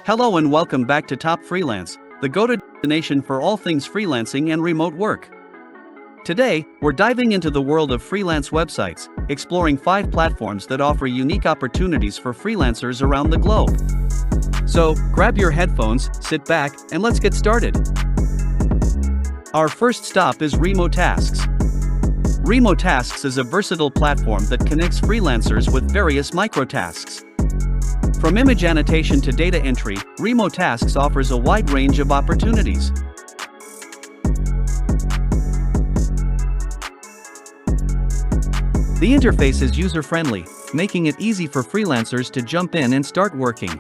Hello and welcome back to Top Freelance, the go-to destination for all things freelancing and remote work. Today, we're diving into the world of freelance websites, exploring 5 platforms that offer unique opportunities for freelancers around the globe. So, grab your headphones, sit back, and let's get started. Our first stop is Remote Tasks. Remote Tasks is a versatile platform that connects freelancers with various microtasks. From image annotation to data entry, Remote Tasks offers a wide range of opportunities. The interface is user-friendly, making it easy for freelancers to jump in and start working.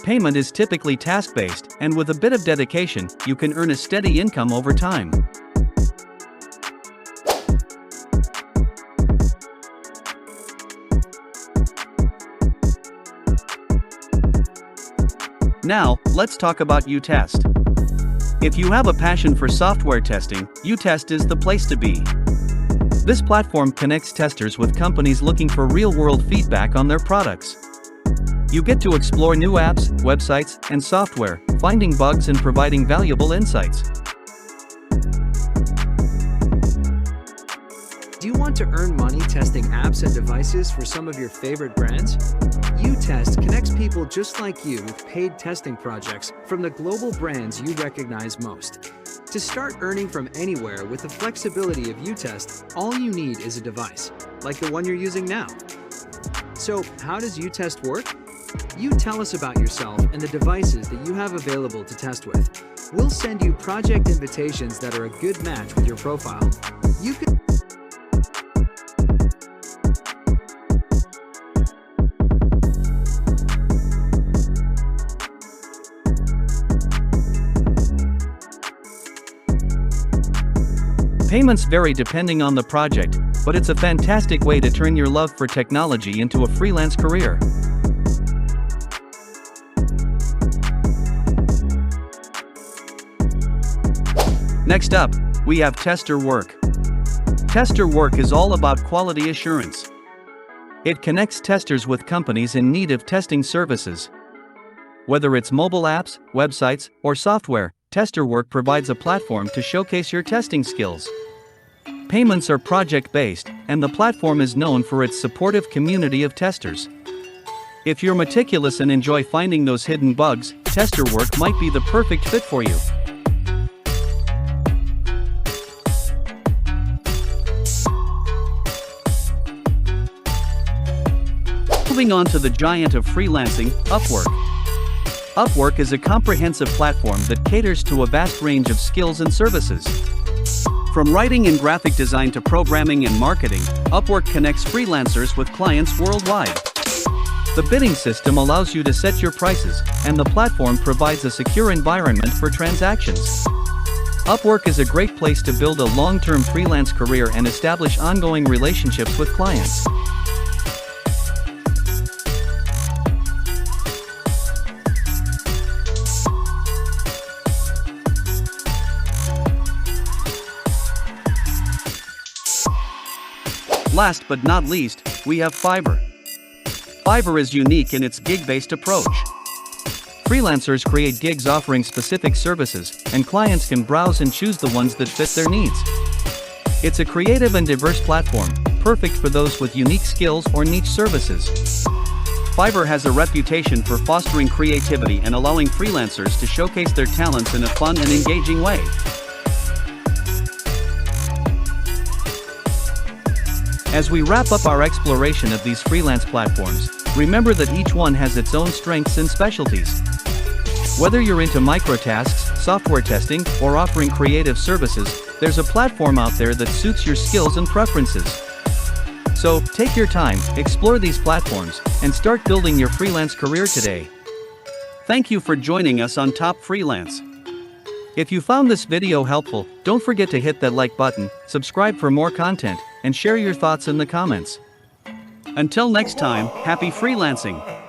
Payment is typically task-based, and with a bit of dedication, you can earn a steady income over time. Now, let's talk about UTest. If you have a passion for software testing, UTest is the place to be. This platform connects testers with companies looking for real-world feedback on their products. You get to explore new apps, websites, and software, finding bugs and providing valuable insights. Do you want to earn money testing apps and devices for some of your favorite brands? UTest connects people just like you with paid testing projects from the global brands you recognize most. To start earning from anywhere with the flexibility of UTest, all you need is a device, like the one you're using now. So, how does UTest work? You tell us about yourself and the devices that you have available to test with. We'll send you project invitations that are a good match with your profile. You can Payments vary depending on the project, but it's a fantastic way to turn your love for technology into a freelance career. Next up, we have Tester Work. Tester Work is all about quality assurance. It connects testers with companies in need of testing services. Whether it's mobile apps, websites, or software, Tester Work provides a platform to showcase your testing skills. Payments are project-based, and the platform is known for its supportive community of testers. If you're meticulous and enjoy finding those hidden bugs, Tester Work might be the perfect fit for you. Moving on to the giant of freelancing, Upwork. Upwork is a comprehensive platform that caters to a vast range of skills and services. From writing and graphic design to programming and marketing, Upwork connects freelancers with clients worldwide. The bidding system allows you to set your prices, and the platform provides a secure environment for transactions. Upwork is a great place to build a long-term freelance career and establish ongoing relationships with clients. Last but not least, we have Fiverr. Fiverr is unique in its gig-based approach. Freelancers create gigs offering specific services, and clients can browse and choose the ones that fit their needs. It's a creative and diverse platform, perfect for those with unique skills or niche services. Fiverr has a reputation for fostering creativity and allowing freelancers to showcase their talents in a fun and engaging way. As we wrap up our exploration of these freelance platforms, remember that each one has its own strengths and specialties. Whether you're into microtasks, software testing, or offering creative services, there's a platform out there that suits your skills and preferences. So, take your time, explore these platforms, and start building your freelance career today. Thank you for joining us on Top Freelance. If you found this video helpful, don't forget to hit that like button, subscribe for more content, and share your thoughts in the comments. Until next time, happy freelancing!